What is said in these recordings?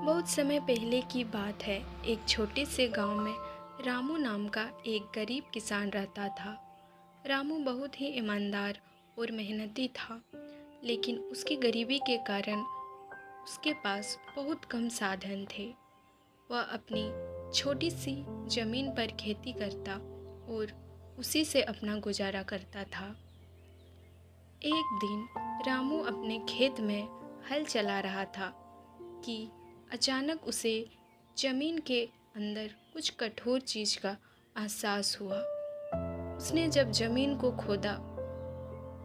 बहुत समय पहले की बात है। एक छोटे से गांव में रामू नाम का एक गरीब किसान रहता था। रामू बहुत ही ईमानदार और मेहनती था, लेकिन उसकी गरीबी के कारण उसके पास बहुत कम साधन थे। वह अपनी छोटी सी जमीन पर खेती करता और उसी से अपना गुजारा करता था। एक दिन रामू अपने खेत में हल चला रहा था कि अचानक उसे जमीन के अंदर कुछ कठोर चीज का एहसास हुआ। उसने जब जमीन को खोदा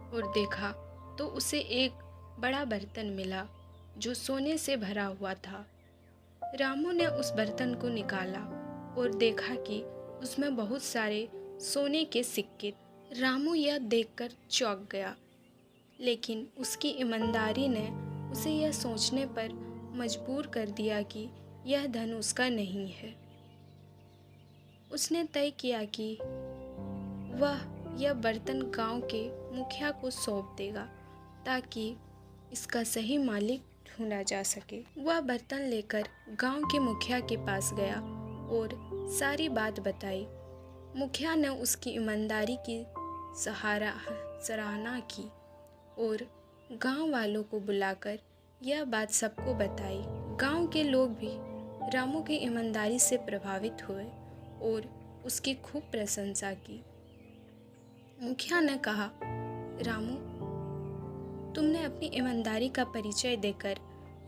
और देखा तो उसे एक बड़ा बर्तन मिला जो सोने से भरा हुआ था। रामू ने उस बर्तन को निकाला और देखा कि उसमें बहुत सारे सोने के सिक्के। रामू यह देखकर चौंक गया, लेकिन उसकी ईमानदारी ने उसे यह सोचने पर मजबूर कर दिया कि यह धन उसका नहीं है। उसने तय किया कि वह यह बर्तन गांव के मुखिया को सौंप देगा ताकि इसका सही मालिक ढूंढा जा सके। वह बर्तन लेकर गांव के मुखिया के पास गया और सारी बात बताई। मुखिया ने उसकी ईमानदारी की सराहना की और गांव वालों को बुलाकर यह बात सबको बताई। गांव के लोग भी रामू की ईमानदारी से प्रभावित हुए और उसकी खूब प्रशंसा की। मुखिया ने कहा, रामू, तुमने अपनी ईमानदारी का परिचय देकर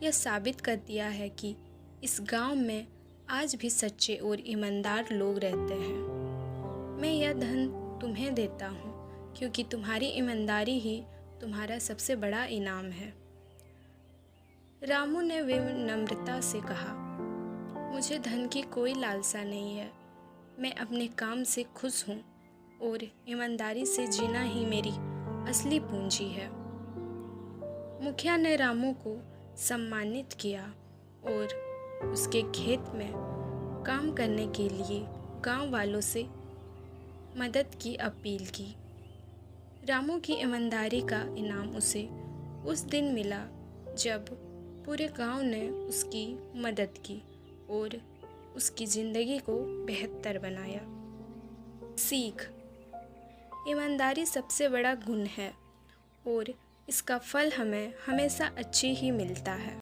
यह साबित कर दिया है कि इस गांव में आज भी सच्चे और ईमानदार लोग रहते हैं। मैं यह धन तुम्हें देता हूँ क्योंकि तुम्हारी ईमानदारी ही तुम्हारा सबसे बड़ा इनाम है। रामू ने विनम्रता से कहा, मुझे धन की कोई लालसा नहीं है। मैं अपने काम से खुश हूँ और ईमानदारी से जीना ही मेरी असली पूंजी है। मुखिया ने रामू को सम्मानित किया और उसके खेत में काम करने के लिए गांव वालों से मदद की अपील की। रामू की ईमानदारी का इनाम उसे उस दिन मिला जब पूरे गांव ने उसकी मदद की और उसकी ज़िंदगी को बेहतर बनाया। सीख: ईमानदारी सबसे बड़ा गुण है और इसका फल हमें हमेशा अच्छी ही मिलता है।